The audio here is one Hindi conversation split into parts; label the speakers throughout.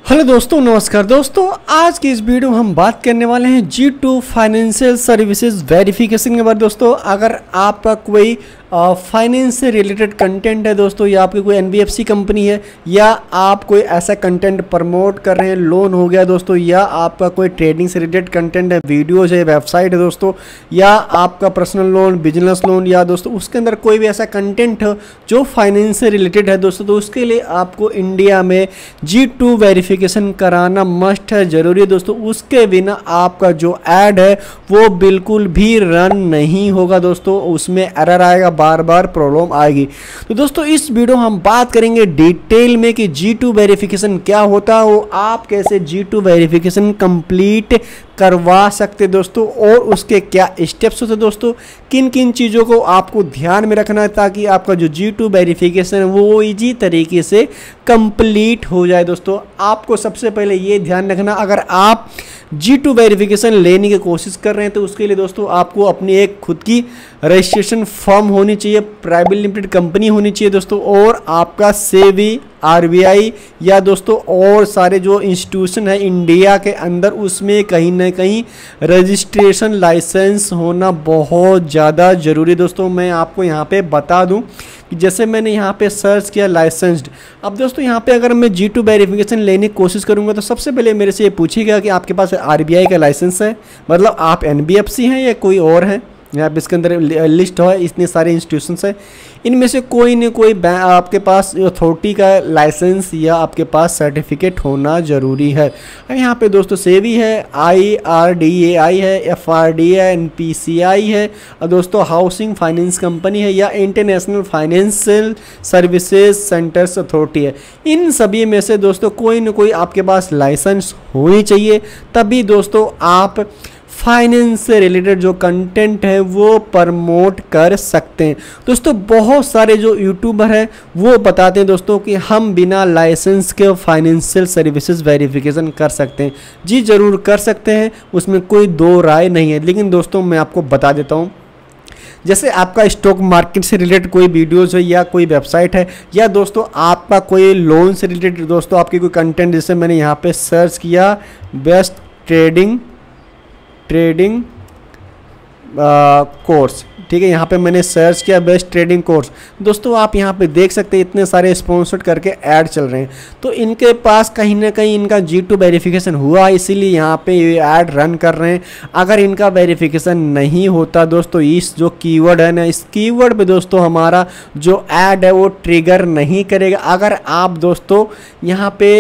Speaker 1: हेलो दोस्तों, नमस्कार दोस्तों। आज की इस वीडियो में हम बात करने वाले हैं G2 फाइनेंशियल सर्विसेज वेरिफिकेशन के बारे। दोस्तों, अगर आपका कोई फाइनेंस से रिलेटेड कंटेंट है दोस्तों, या आपकी कोई NBFC कंपनी है, या आप कोई ऐसा कंटेंट प्रमोट कर रहे हैं, लोन हो गया दोस्तों, या आपका कोई ट्रेडिंग से रिलेटेड कंटेंट है, वीडियोज है, वेबसाइट है दोस्तों, या आपका पर्सनल लोन, बिजनेस लोन, या दोस्तों उसके अंदर कोई भी ऐसा कंटेंट हो जो फाइनेंस से रिलेटेड है दोस्तों, तो उसके लिए आपको इंडिया में G2 वेरिफिकेशन कराना मस्ट है, ज़रूरी है दोस्तों। उसके बिना आपका जो ऐड है वो बिल्कुल भी रन नहीं होगा दोस्तों, उसमें एरर आएगा, बार बार प्रॉब्लम आएगी। तो दोस्तों इस वीडियो में हम बात करेंगे डिटेल में कि G2 वेरिफिकेशन क्या होता है, आप कैसे G2 वेरिफिकेशन कंप्लीट करवा सकते दोस्तों, और उसके क्या स्टेप्स होते दोस्तों, किन किन चीज़ों को आपको ध्यान में रखना है ताकि आपका जो G2 वेरिफिकेशन है वो इजी तरीके से कंप्लीट हो जाए दोस्तों। आपको सबसे पहले ये ध्यान रखना, अगर आप G2 वेरिफिकेशन लेने की कोशिश कर रहे हैं तो उसके लिए दोस्तों आपको अपनी एक खुद की रजिस्ट्रेशन फॉर्म होनी चाहिए, प्राइवेट लिमिटेड कंपनी होनी चाहिए दोस्तों, और आपका सेबी, RBI या दोस्तों और सारे जो इंस्टीट्यूशन है इंडिया के अंदर, उसमें कहीं ना कहीं रजिस्ट्रेशन लाइसेंस होना बहुत ज़्यादा ज़रूरी दोस्तों। मैं आपको यहाँ पे बता दूँ कि जैसे मैंने यहाँ पे सर्च किया लाइसेंस्ड। अब दोस्तों यहाँ पे अगर मैं G2 वेरिफिकेशन लेने की कोशिश करूँगा तो सबसे पहले मेरे से ये पूछेगा कि आपके पास RBI का लाइसेंस है, मतलब आप NBFC हैं या कोई और हैं। यहाँ पे इसके अंदर लिस्ट है, इतने सारे इंस्टीट्यूशंस हैं, इनमें से कोई न कोई आपके पास अथॉरिटी का लाइसेंस या आपके पास सर्टिफिकेट होना ज़रूरी है। यहाँ पे दोस्तों सेबी है, IRDAI है, FRD है, NPCI है, और दोस्तों हाउसिंग फाइनेंस कंपनी है, या international financial services centres authority है। इन सभी में से दोस्तों कोई न कोई आपके पास लाइसेंस होनी चाहिए, तभी दोस्तों आप फाइनेंस से रिलेटेड जो कंटेंट है वो प्रमोट कर सकते हैं दोस्तों। बहुत सारे जो यूट्यूबर हैं वो बताते हैं दोस्तों कि हम बिना लाइसेंस के फाइनेंशियल सर्विसेज वेरिफिकेशन कर सकते हैं। जी ज़रूर कर सकते हैं, उसमें कोई दो राय नहीं है, लेकिन दोस्तों मैं आपको बता देता हूँ, जैसे आपका स्टॉक मार्केट से रिलेटेड कोई वीडियोज़ है या कोई वेबसाइट है, या दोस्तों आपका कोई लोन से रिलेटेड दोस्तों आपकी कोई कंटेंट, जैसे मैंने यहाँ पे सर्च किया बेस्ट ट्रेडिंग कोर्स, ठीक है, यहाँ पे मैंने सर्च किया बेस्ट ट्रेडिंग कोर्स। दोस्तों आप यहाँ पे देख सकते हैं इतने सारे स्पॉन्सर्ड करके ऐड चल रहे हैं, तो इनके पास कहीं ना कहीं इनका G2 वेरिफिकेशन हुआ, इसीलिए यहाँ पे ये ऐड रन कर रहे हैं। अगर इनका वेरिफिकेशन नहीं होता दोस्तों, इस जो कीवर्ड है ना, इस कीवर्ड पे दोस्तों हमारा जो ऐड है वो ट्रिगर नहीं करेगा। अगर आप दोस्तों यहाँ पे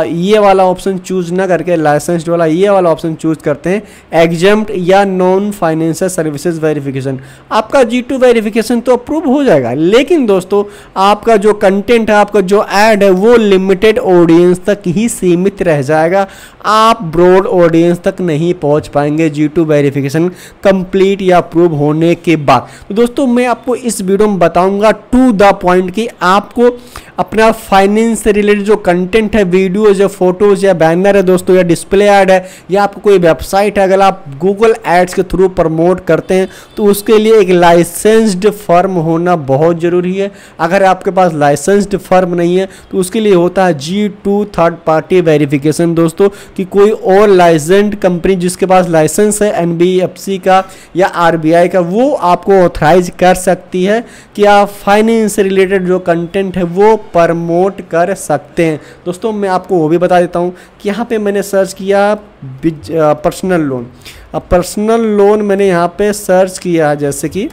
Speaker 1: ये वाला ऑप्शन चूज ना करके लाइसेंस्ड वाला ये वाला ऑप्शन चूज करते हैं, एग्जम्प्ट या नॉन फाइनेंशियल सर्विसेज वेरिफिकेशन, आपका G2 वेरिफिकेशन तो अप्रूव हो जाएगा, लेकिन दोस्तों आपका जो कंटेंट है, आपका जो ऐड है वो लिमिटेड ऑडियंस तक ही सीमित रह जाएगा, आप ब्रॉड ऑडियंस तक नहीं पहुंच पाएंगे G2 वेरिफिकेशन कंप्लीट या अप्रूव होने के बाद। तो दोस्तों मैं आपको इस वीडियो में बताऊंगा टू द पॉइंट कि आपको अपना फाइनेंस से रिलेटेड जो कंटेंट है, वीडियोज या फोटोज या बैनर है दोस्तों, या डिस्प्ले ऐड है, या आपको कोई वेबसाइट है, अगर आप गूगल एड्स के थ्रू प्रमोट करते हैं तो उसके लिए एक लाइसेंस्ड फर्म होना बहुत ज़रूरी है। अगर आपके पास लाइसेंस्ड फर्म नहीं है तो उसके लिए होता है G2 थर्ड पार्टी वेरिफिकेशन दोस्तों, कि कोई और लाइसेंस्ड कंपनी जिसके पास लाइसेंस है NBFC का या RBI का, वो आपको ऑथराइज कर सकती है कि आप फाइनेंस से रिलेटेड जो कंटेंट है वो प्रमोट कर सकते हैं दोस्तों। मैं आपको वो भी बता देता हूँ कि यहाँ पे मैंने सर्च किया पर्सनल लोन। अब पर्सनल लोन मैंने यहाँ पे सर्च किया, जैसे कि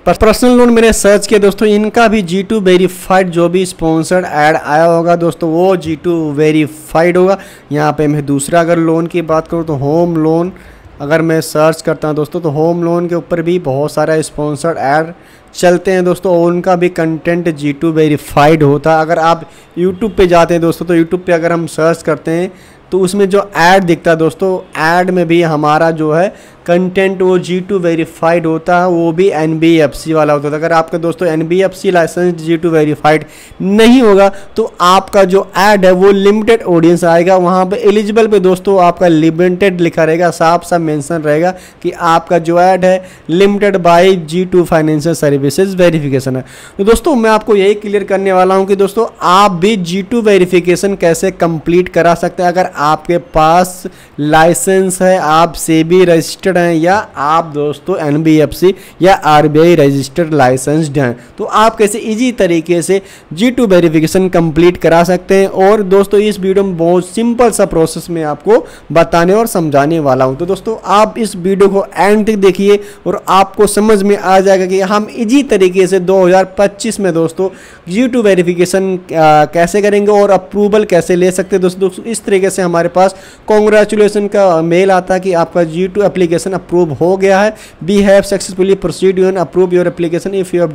Speaker 1: पर्सनल लोन मैंने सर्च किया दोस्तों, इनका भी G2 वेरीफाइड जो भी स्पॉन्सर्ड ऐड आया होगा दोस्तों वो G2 वेरीफाइड होगा। यहाँ पे मैं दूसरा अगर लोन की बात करूँ तो होम लोन अगर मैं सर्च करता हूँ दोस्तों, तो होम लोन के ऊपर भी बहुत सारा स्पॉन्सर्ड ऐड चलते हैं दोस्तों, और उनका भी कंटेंट G2 वेरीफाइड होता है। अगर आप YouTube पे जाते हैं दोस्तों, तो YouTube पे अगर हम सर्च करते हैं तो उसमें जो ऐड दिखता है दोस्तों, ऐड में भी हमारा जो है कंटेंट वो G2 वेरीफाइड होता है, वो भी NBFC वाला होता है। अगर आपका दोस्तों NBFC लाइसेंस G2 वेरीफाइड नहीं होगा तो आपका जो ऐड है वो लिमिटेड ऑडियंस आएगा, वहाँ पे एलिजिबल पे दोस्तों आपका लिमिटेड लिखा रहेगा, साफ साफ मेंशन रहेगा कि आपका जो ऐड है limited by G2 financial services verification है। तो दोस्तों मैं आपको यही क्लियर करने वाला हूँ कि दोस्तों आप भी G2 वेरिफिकेशन कैसे कंप्लीट करा सकते हैं। अगर आपके पास लाइसेंस है, आप सेबी रजिस्टर्ड हैं, या आप दोस्तों NBFC या RBI रजिस्टर्ड लाइसेंस्ड हैं, तो आप कैसे इजी तरीके से G2 वेरिफिकेशन कंप्लीट करा सकते हैं। और दोस्तों इस वीडियो में बहुत सिंपल सा प्रोसेस में आपको बताने और समझाने वाला हूं। तो दोस्तों आप इस वीडियो को एंड तक देखिए और आपको समझ में आ जाएगा कि हम इजी तरीके से 2025 में दोस्तों G2 वेरिफिकेशन कैसे करेंगे और अप्रूवल कैसे ले सकते हैं। दोस्तों इस तरीके से हमारे पास कांग्रेचुलेसन का मेल आता है कि आपका G2 एप्लीकेशन अप्रूव हो गया है, we have successfully proceed and approve your application if you have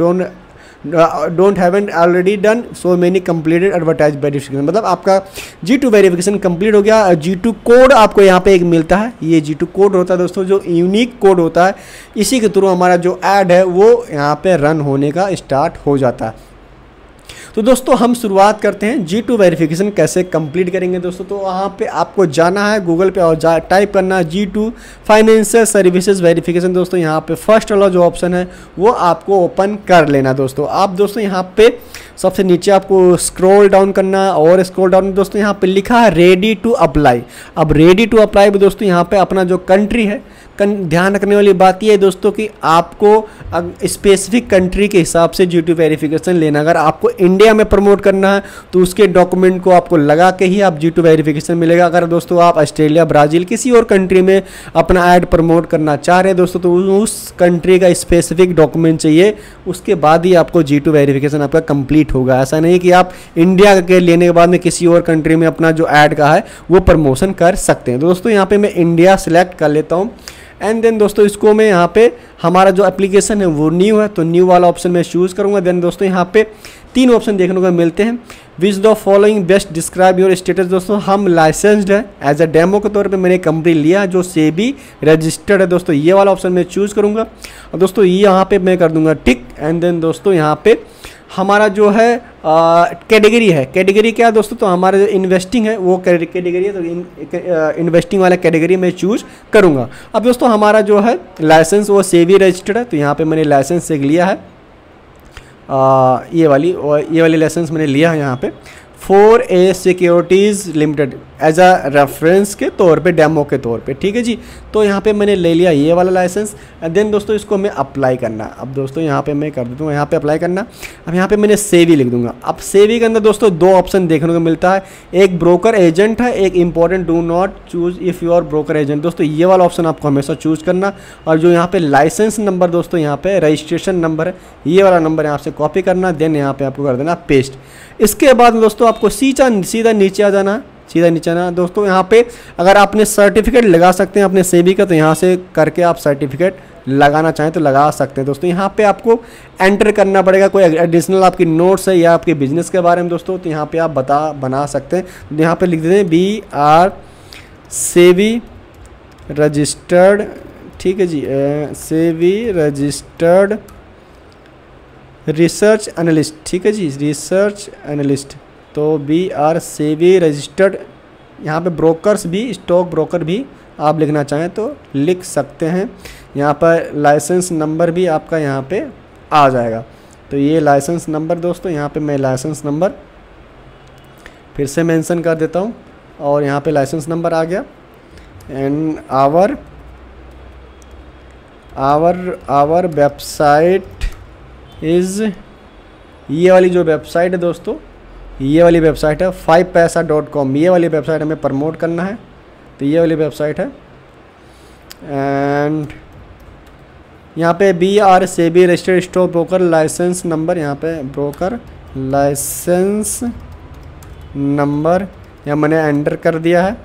Speaker 1: don't haven't already done so many completed advertise verification. मतलब आपका G2 वेरिफिकेशन कंप्लीट हो गया। G2 कोड आपको यहाँ पे एक मिलता है, ये G2 कोड होता है दोस्तों, जो यूनिक कोड होता है, इसी के थ्रू हमारा जो ऐड है वो यहाँ पे रन होने का स्टार्ट हो जाता है। तो दोस्तों हम शुरुआत करते हैं G2 वेरिफिकेशन कैसे कंप्लीट करेंगे। दोस्तों तो वहाँ पे आपको जाना है गूगल पे और टाइप करना है G2 फाइनेंशियल सर्विसेज वेरिफिकेशन। दोस्तों यहाँ पे फर्स्ट वाला जो ऑप्शन है वो आपको ओपन कर लेना। दोस्तों आप दोस्तों यहाँ पे सबसे नीचे आपको स्क्रॉल डाउन करना है और स्क्रॉल डाउन दोस्तों यहाँ पे लिखा है रेडी टू अप्लाई। अब रेडी टू अप्लाई में दोस्तों यहाँ पे अपना जो कंट्री है, ध्यान रखने वाली बात यह है दोस्तों कि आपको स्पेसिफिक कंट्री के हिसाब से G2 वेरिफिकेशन लेना। अगर आपको इंडिया में प्रमोट करना है तो उसके डॉक्यूमेंट को आपको लगा के ही आप G2 वेरिफिकेशन मिलेगा। अगर दोस्तों आप ऑस्ट्रेलिया, ब्राज़ील किसी और कंट्री में अपना ऐड प्रमोट करना चाह रहे हैं दोस्तों तो उस कंट्री का स्पेसिफिक डॉक्यूमेंट चाहिए, उसके बाद ही आपको G2 वेरिफिकेशन आपका कंप्लीट होगा। ऐसा नहीं कि आप इंडिया के लेने के बाद में किसी और कंट्री में अपना जो ऐड का है वो प्रमोशन कर सकते हैं। दोस्तों यहाँ पे मैं इंडिया सिलेक्ट कर लेता हूँ एंड देन दोस्तों इसको मैं यहाँ पे हमारा जो एप्लीकेशन है वो न्यू है तो न्यू वाला ऑप्शन मैं चूज़ करूँगा। देन दोस्तों यहाँ पे 3 ऑप्शन देखने को मिलते हैं, which the following best describe your status. दोस्तों हम लाइसेंस्ड है, एज अ डेमो के तौर पे मैंने कंपनी लिया जो सेबी रजिस्टर्ड है। दोस्तों ये वाला ऑप्शन मैं चूज़ करूँगा और दोस्तों ये यहाँ पे मैं कर दूँगा टिक। एंड देन दोस्तों यहाँ पे हमारा जो है कैटेगरी है, कैटेगरी क्या है दोस्तों, तो हमारा जो इन्वेस्टिंग है वो कैटेगरी है, तो इन्वेस्टिंग वाला कैटेगरी में चूज करूँगा। अब दोस्तों हमारा जो है लाइसेंस वो सेबी रजिस्टर्ड है, तो यहाँ पे मैंने लाइसेंस एक लिया है, ये वाली लाइसेंस मैंने लिया है यहाँ पे for a securities limited as a reference के तौर पे, डेमो के तौर पे, ठीक है जी। तो यहाँ पे मैंने ले लिया ये वाला लाइसेंस एंड देन दोस्तों इसको मैं अप्लाई करना। अब दोस्तों यहाँ पे मैं कर देता हूँ यहाँ पे अप्लाई करना। अब यहाँ पे मैंने सेवी लिख दूंगा। अब सेवी के अंदर दोस्तों 2 ऑप्शन देखने को मिलता है, एक ब्रोकर एजेंट है, एक important do not choose if you are broker agent. दोस्तों ये वाला ऑप्शन आपको हमेशा चूज करना और जो यहाँ पे लाइसेंस नंबर दोस्तों यहाँ पे रजिस्ट्रेशन नंबर है, ये वाला नंबर यहाँ से कॉपी करना, देन यहाँ पे आपको कर देना पेस्ट। इसके बाद दोस्तों आपको सीधा नीचे आ जाना, सीधा नीचे आना। दोस्तों यहाँ पे अगर आपने सर्टिफिकेट लगा सकते हैं अपने सेबी का, तो यहाँ से करके आप सर्टिफिकेट लगाना चाहें तो लगा सकते हैं। दोस्तों यहाँ पे आपको एंटर करना पड़ेगा, कोई एडिशनल आपकी नोट्स है या आपके बिजनेस के बारे में दोस्तों, तो यहाँ पे आप बना सकते हैं। यहाँ पे लिख देते हैं बी आर सेबी रजिस्टर्ड, ठीक है जी, सेबी रजिस्टर्ड रिसर्च एनालिस्ट, ठीक है जी, रिसर्च एनालिस्ट। तो बी आर सेबी रजिस्टर्ड, यहाँ पे ब्रोकर्स भी, स्टॉक ब्रोकर भी आप लिखना चाहें तो लिख सकते हैं। यहाँ पर लाइसेंस नंबर भी आपका यहाँ पे आ जाएगा। तो ये लाइसेंस नंबर दोस्तों, यहाँ पे मैं लाइसेंस नंबर फिर से मेंशन कर देता हूँ और यहाँ पे लाइसेंस नंबर आ गया। एंड आवर वेबसाइट इज़, ये वाली जो वेबसाइट है दोस्तों, ये वाली वेबसाइट है 5paisa.com, ये वाली वेबसाइट हमें प्रमोट करना है, तो ये वाली वेबसाइट है। एंड यहाँ पे B R SEBI registered stock broker licence number, यहाँ पे ब्रोकर लाइसेंस नंबर यहाँ मैंने एंटर कर दिया है।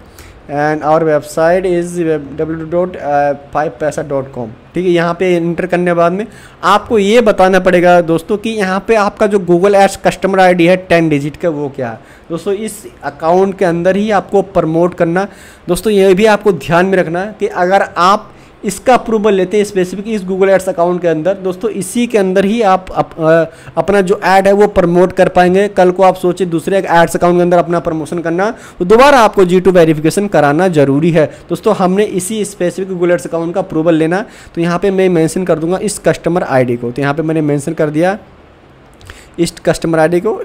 Speaker 1: And our website is www.5paisa.com, ठीक है। यहाँ पे इंटर करने के बाद में आपको ये बताना पड़ेगा दोस्तों कि यहाँ पे आपका जो गूगल एड्स कस्टमर आईडी है 10 डिजिट का, वो क्या है दोस्तों, इस अकाउंट के अंदर ही आपको प्रमोट करना। दोस्तों ये भी आपको ध्यान में रखना है कि अगर आप इसका अप्रूवल लेते हैं स्पेसिफिक इस गूगल एड्स अकाउंट के अंदर। दोस्तों इसी के अंदर ही आप अपना जो ऐड है वो प्रमोट कर पाएंगे। कल को आप सोचिए दूसरे एड्स अकाउंट के अंदर अपना प्रमोशन करना, तो दोबारा आपको G2 वेरिफिकेशन कराना जरूरी है। दोस्तों हमने इसी स्पेसिफिक गूगल एड्स अकाउंट का अप्रूवल लेना, तो यहाँ पे मैं मेंशन कर दूंगा इस कस्टमर ID को। तो यहाँ पे मैंने मेंशन कर दिया इस कस्टमर ID को,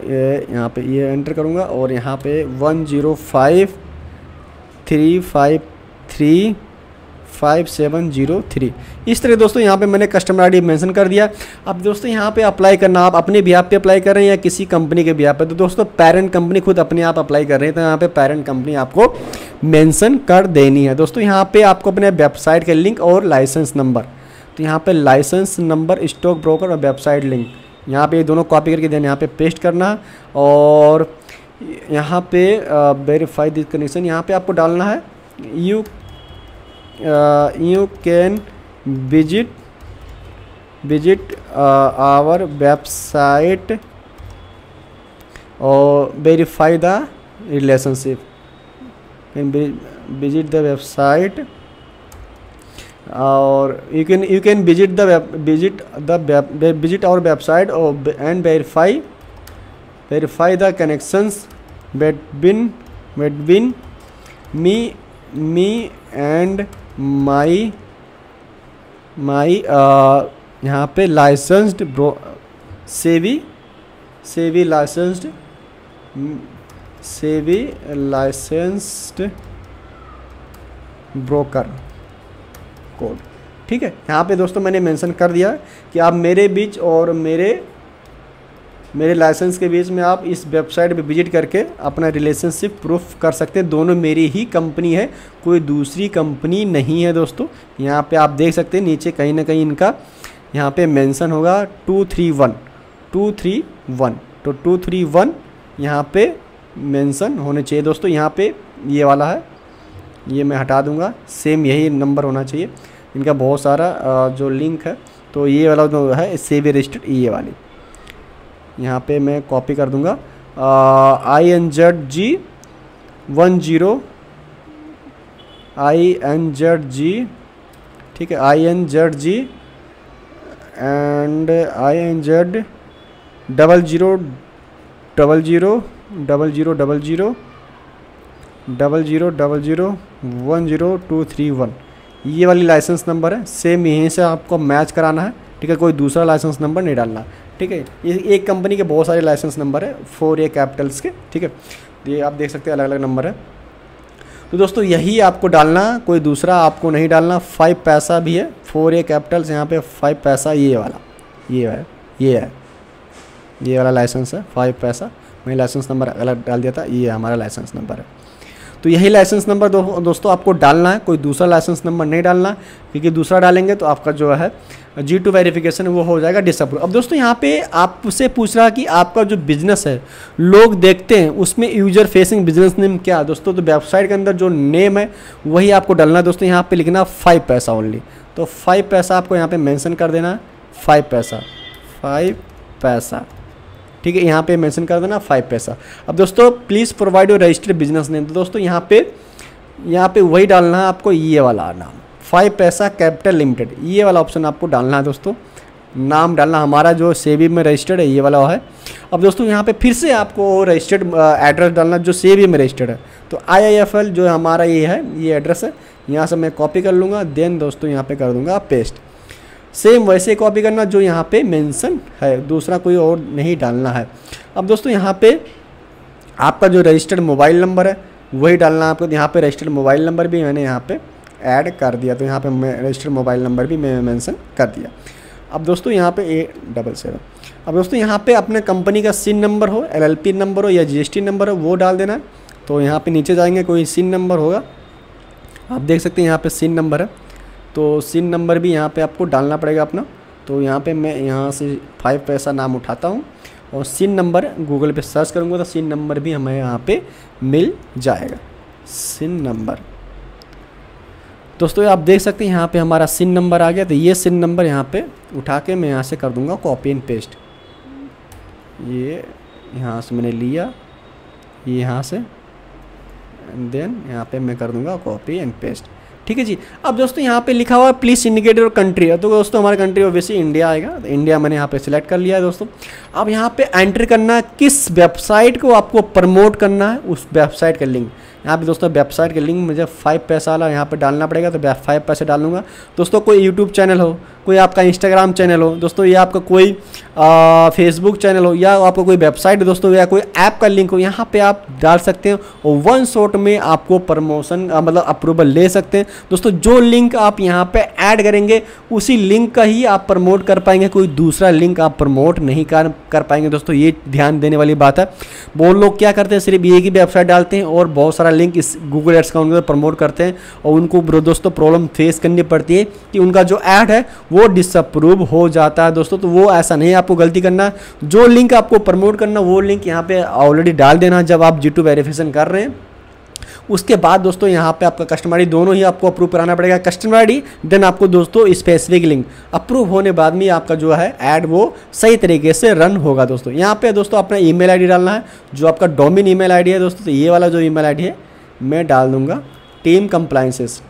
Speaker 1: यहाँ पे ये एंटर करूँगा और यहाँ पे 10535535703 इस तरह दोस्तों यहाँ पे मैंने कस्टमर ID मेंशन कर दिया। अब दोस्तों यहाँ पे अप्लाई करना, आप अपने बिहाफ पे अप्लाई कर रहे हैं या किसी कंपनी के बिहाफ पे, तो दोस्तों पेरेंट कंपनी खुद अपने आप अप्लाई कर रहे हैं, तो यहाँ पे पेरेंट कंपनी आपको मेंशन कर देनी है। दोस्तों यहाँ पे आपको अपने वेबसाइट के लिंक और लाइसेंस नंबर, तो यहाँ पे लाइसेंस नंबर, स्टॉक ब्रोकर और वेबसाइट लिंक, यहाँ पे दोनों कॉपी करके देना, यहाँ पे पेस्ट करना और यहाँ पे वेरीफाई दिस कनेक्शन यहाँ पे आपको डालना है। You can visit our website और verify the relationship, visit the website और you can visit our website and verify the connections between me and my यहाँ पे लाइसेंस्ड सेवी लाइसेंस्ड ब्रोकर कोड। ठीक है, यहाँ पे दोस्तों मैंने मेंशन कर दिया कि आप मेरे बीच और मेरे लाइसेंस के बीच में आप इस वेबसाइट पे विजिट करके अपना रिलेशनशिप प्रूफ कर सकते हैं। दोनों मेरी ही कंपनी है, कोई दूसरी कंपनी नहीं है। दोस्तों यहाँ पे आप देख सकते हैं नीचे कहीं ना कहीं इनका यहाँ पे मेंशन होगा 231, तो 231 यहाँ पे मेंशन होने चाहिए। दोस्तों यहाँ पे ये वाला है, ये मैं हटा दूंगा, सेम यही नंबर होना चाहिए। इनका बहुत सारा जो लिंक है, तो ये वाला जो है सेवी रजिस्टर्ड, ये वाली यहाँ पे मैं कॉपी कर दूंगा। INZG 10 ठीक है, INZG एंड INZ 000000001023 ये वाली लाइसेंस नंबर है। सेम यहीं से आपको मैच कराना है। ठीक है, कोई दूसरा लाइसेंस नंबर नहीं डालना। ठीक है, ये एक कंपनी के बहुत सारे लाइसेंस नंबर है 4A कैपिटल्स के। ठीक है, ये आप देख सकते हैं अलग अलग नंबर है। तो दोस्तों यही आपको डालना, कोई दूसरा आपको नहीं डालना। 5 पैसा भी है, 4A कैपिटल्स, यहाँ पे 5 पैसा ये वाला, ये वाला लाइसेंस है 5 पैसा। मैं लाइसेंस नंबर अलग डाल दिया था, ये हमारा लाइसेंस नंबर है। तो यही लाइसेंस नंबर दोस्तों आपको डालना है, कोई दूसरा लाइसेंस नंबर नहीं डालना, क्योंकि दूसरा डालेंगे तो आपका जो है G2 वेरिफिकेशन वो हो जाएगा डिसअप्रूव। अब दोस्तों यहाँ पे आपसे पूछ रहा कि आपका जो बिजनेस है लोग देखते हैं उसमें यूजर फेसिंग बिजनेस नेम क्या है दोस्तों, तो वेबसाइट के अंदर जो नेम है वही आपको डालना है। दोस्तों यहाँ पे लिखना 5 पैसा ओनली, तो 5 पैसा आपको यहाँ पे मेंशन कर देना है, 5 पैसा। ठीक है, यहाँ पे मेंशन कर देना 5 पैसा। अब दोस्तों please provide your registered business name, तो दोस्तों यहाँ पे वही डालना है आपको, ये वाला नाम 5 पैसा कैपिटल लिमिटेड, ये वाला ऑप्शन आपको डालना है। दोस्तों नाम डालना हमारा जो सेबी में रजिस्टर्ड है, ये वाला है। अब दोस्तों यहाँ पे फिर से आपको रजिस्टर्ड एड्रेस डालना जो सेबी में रजिस्टर्ड है, तो IIFL जो हमारा ये है, ये एड्रेस है। यहाँ से मैं कॉपी कर लूँगा, देन दोस्तों यहाँ पे कर दूँगा पेस्ट। सेम वैसे कॉपी करना जो यहाँ पे मेंशन है, दूसरा कोई और नहीं डालना है। अब दोस्तों यहाँ पे आपका जो रजिस्टर्ड मोबाइल नंबर है वही डालना है आपको। यहाँ पे रजिस्टर्ड मोबाइल नंबर भी मैंने यहाँ पे ऐड कर दिया, तो यहाँ पे मैं रजिस्टर्ड मोबाइल नंबर भी मैं मेंशन कर दिया। अब दोस्तों यहाँ पे 877। अब दोस्तों यहाँ पे अपने कंपनी का सिन नंबर हो, LLP नंबर हो या GST नंबर हो, वो डाल देना है। तो यहाँ पे नीचे जाएंगे, कोई सिन नंबर होगा, आप देख सकते हैं यहाँ पे सिन नंबर है, तो सिन नंबर भी यहाँ पे आपको डालना पड़ेगा अपना। तो यहाँ पे मैं यहाँ से 5 पैसा नाम उठाता हूँ और सिन नंबर गूगल पे सर्च करूँगा तो सिन नंबर भी हमें यहाँ पे मिल जाएगा, सिन नंबर। दोस्तों आप देख सकते हैं यहाँ पे हमारा सिन नंबर आ गया। तो ये सिन नंबर यहाँ पे उठा के मैं यहाँ से कर दूँगा कॉपी एंड पेस्ट। ये यहाँ से मैंने लिया, ये यहाँ से, देन यहाँ पे मैं कर दूँगा कॉपी एंड पेस्ट। ठीक है जी। अब दोस्तों यहाँ पे लिखा हुआ है प्लीज़ इंडिकेट योर कंट्री, तो दोस्तों हमारा कंट्री ऑब्वियसली इंडिया आएगा, तो इंडिया मैंने यहाँ पे सिलेक्ट कर लिया है दोस्तों। अब यहाँ पे एंटर करना है किस वेबसाइट को आपको प्रमोट करना है, उस वेबसाइट का लिंक। यहाँ पे दोस्तों वेबसाइट का लिंक मुझे 5 पैसा वाला यहाँ पे डालना पड़ेगा, तो 5 पैसे डालूंगा। दोस्तों कोई यूट्यूब चैनल हो, कोई आपका इंस्टाग्राम चैनल हो दोस्तों, या आपका कोई फेसबुक चैनल हो, या आपका कोई वेबसाइट दोस्तों, या कोई ऐप का लिंक हो, यहाँ पे आप डाल सकते हैं और 1 शॉट में आपको प्रमोशन मतलब अप्रूवल ले सकते हैं दोस्तों। जो लिंक आप यहाँ पे ऐड करेंगे उसी लिंक का ही आप प्रमोट कर पाएंगे, कोई दूसरा लिंक आप प्रमोट नहीं कर पाएंगे दोस्तों, ये ध्यान देने वाली बात है। वो लोग क्या करते हैं, सिर्फ एक ही वेबसाइट डालते हैं और बहुत सारा लिंक इस गूगल एड्स का उनको प्रमोट करते हैं, और उनको दोस्तों प्रॉब्लम फेस करनी पड़ती है कि उनका जो ऐड है वो डिसअप्रूव हो जाता है दोस्तों। तो वो ऐसा नहीं, आपको गलती करना है, जो लिंक आपको प्रमोट करना वो लिंक यहाँ पे ऑलरेडी डाल देना जब आप G2 वेरिफिकेशन कर रहे हैं। उसके बाद दोस्तों यहाँ पे आपका कस्टमर ID दोनों ही आपको अप्रूव कराना पड़ेगा, कस्टमर ID देन आपको दोस्तों स्पेसिफिक लिंक। अप्रूव होने बाद में आपका जो है ऐड वो सही तरीके से रन होगा दोस्तों। यहाँ पे दोस्तों अपना ईमेल ID डालना है, जो आपका डोमेन ईमेल ID है दोस्तों, तो ये वाला जो ईमेल ID है मैं डाल दूंगा टीम कंप्लायंसेस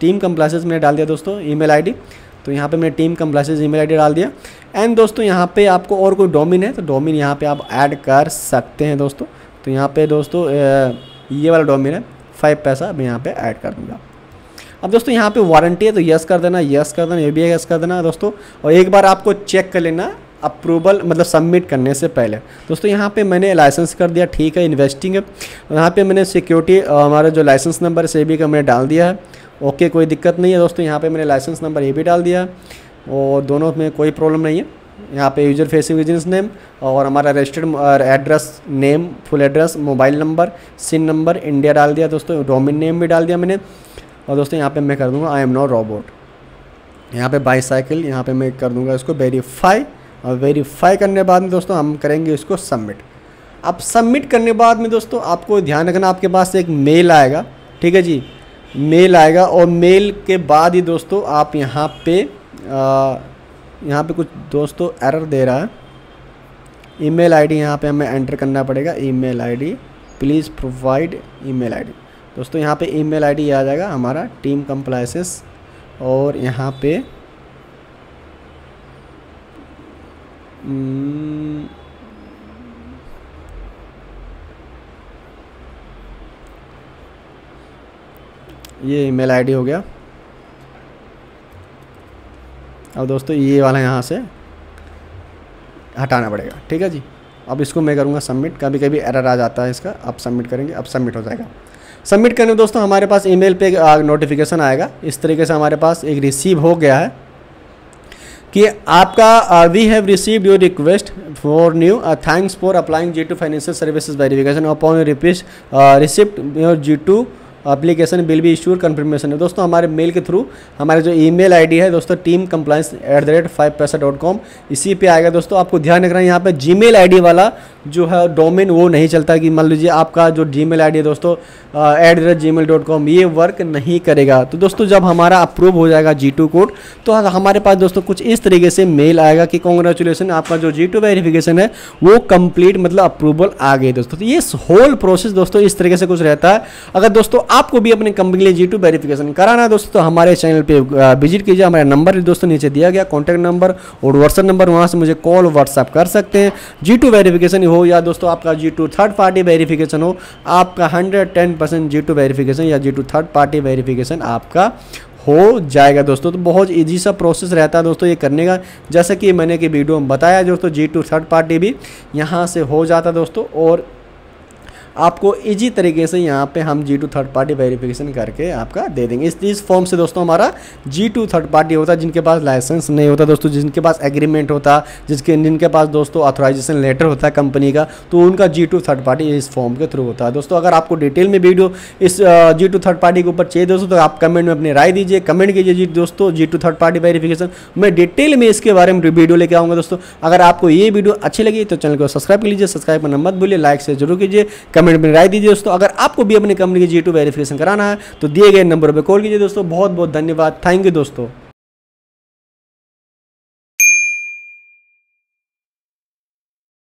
Speaker 1: मैंने डाल दिया दोस्तों ईमेल ID। तो यहाँ पे मैंने टीम कंप्लायंसेस ईमेल ID डाल दिया। एंड दोस्तों यहाँ पे आपको और कोई डोमेन है तो डोमेन यहाँ पे आप ऐड कर सकते हैं दोस्तों। तो यहाँ पे दोस्तों ये वाला डोमेन है 5 पैसा, मैं यहाँ पे ऐड कर दूँगा। अब दोस्तों यहाँ पे वारंटी है तो यस कर देना, ये भी यस कर देना दोस्तों। और एक बार आपको चेक कर लेना अप्रूवल मतलब सबमिट करने से पहले दोस्तों। यहाँ पे मैंने लाइसेंस कर दिया, ठीक है, इन्वेस्टिंग है। यहाँ पे मैंने सिक्योरिटी हमारा जो लाइसेंस नंबर है सेबी का मैंने डाल दिया है, ओके, कोई दिक्कत नहीं है दोस्तों। यहाँ पे मैंने लाइसेंस नंबर ये भी डाल दिया है और दोनों में कोई प्रॉब्लम नहीं है। यहाँ पे यूजर फेसिंग बिजनेस नेम और हमारा registered address name, full address, mobile number, CIN number India डाल दिया दोस्तों, डोमेन नेम भी डाल दिया मैंने। और दोस्तों यहाँ पे मैं कर दूँगा आई एम नॉट रोबोट। यहाँ पे बाईसाइकिल यहाँ पे मैं कर दूँगा इसको वेरीफाई, और वेरीफाई करने बाद में दोस्तों हम करेंगे इसको सबमिट। अब सबमिट करने बाद में दोस्तों आपको ध्यान रखना आपके पास एक मेल आएगा, ठीक है जी, मेल आएगा। और मेल के बाद ही दोस्तों आप यहाँ पे कुछ दोस्तों एरर दे रहा है। ईमेल ID यहाँ पे हमें एंटर करना पड़ेगा, email ID please provide email ID दोस्तों। यहाँ पे ईमेल ID आ जाएगा हमारा टीम कंप्लायंसेस, और यहाँ पे ये ईमेल ID हो गया। अब दोस्तों ये वाला यहाँ से हटाना पड़ेगा, ठीक है जी। अब इसको मैं करूँगा सबमिट, कभी कभी एरर आ जाता है इसका। अब सबमिट करेंगे, अब सबमिट हो जाएगा। सबमिट करने में दोस्तों हमारे पास ईमेल पे नोटिफिकेशन आएगा, इस तरीके से हमारे पास एक रिसीव हो गया है कि आपका we have received your request for new thanks for applying G2 financial services verification upon receipt your G2 application will be issued confirmation है दोस्तों। हमारे मेल के थ्रू हमारे जो ईमेल ID है दोस्तों teamcompliance@5paisa.com, इसी पे आएगा दोस्तों। आपको ध्यान रखना है यहाँ पे Gmail ID वाला जो है डोमेन वो नहीं चलता, कि मान लीजिए आपका जो Gmail ID है दोस्तों @gmail.com ये वर्क नहीं करेगा। तो दोस्तों जब हमारा अप्रूव हो जाएगा G2 कोड तो हमारे पास दोस्तों कुछ इस तरीके से मेल आएगा कि कॉन्ग्रेचुलेसन, आपका जो G2 वेरिफिकेशन है वो कंप्लीट मतलब अप्रूवल आ गई दोस्तों। तो ये होल प्रोसेस दोस्तों इस तरीके से कुछ रहता है। अगर दोस्तों आपको भी अपनी कंपनी के लिए G2 वेरिफिकेशन कराना है दोस्तों तो हमारे चैनल पे विजिट कीजिए। हमारा नंबर दोस्तों नीचे दिया गया, कॉन्टैक्ट नंबर और व्हाट्सएप नंबर, वहाँ से मुझे कॉल व्हाट्सएप कर सकते हैं। G2 वेरिफिकेशन हो या दोस्तों आपका G2 थर्ड पार्टी वेरिफिकेशन हो, आपका 110% G2 वेरिफिकेशन या G2 थर्ड पार्टी वेरिफिकेशन आपका हो जाएगा दोस्तों। तो बहुत इजी सा प्रोसेस रहता है दोस्तों ये करने का, जैसा कि मैंने कि वीडियो में बताया दोस्तों। G2 थर्ड पार्टी भी यहाँ से हो जाता है दोस्तों, और आपको इजी तरीके से यहाँ पे हम G2 थर्ड पार्टी वेरिफिकेशन करके आपका दे देंगे। इस फॉर्म से दोस्तों हमारा G2 थर्ड पार्टी होता है, जिनके पास लाइसेंस नहीं होता दोस्तों, जिनके पास एग्रीमेंट होता, जिनके पास दोस्तों ऑथराइजेशन लेटर होता है कंपनी का, तो उनका G2 थर्ड पार्टी इस फॉर्म के थ्रू होता है दोस्तों। अगर आपको डिटेल में वीडियो इस G2 थर्ड पार्टी के ऊपर चाहिए दोस्तों तो आप कमेंट में अपनी राय दीजिए, कमेंट कीजिए जी दोस्तों G2 थर्ड पार्टी वेरिफिकेशन, मैं डिटेल में इसके बारे में वीडियो लेके आऊँगा दोस्तों। अगर आपको ये वीडियो अच्छी लगी तो चैनल को सब्सक्राइब कर लीजिए, सब्सक्राइब करना मत भूलिए, लाइक से जरूर कीजिए, कमेंट में राय दीजिए दोस्तों। अगर आपको भी अपनी कंपनी की G2 वेरिफिकेशन कराना है तो दिए गए नंबर पर कॉल कीजिए दोस्तों। बहुत बहुत धन्यवाद, थैंक यू दोस्तों।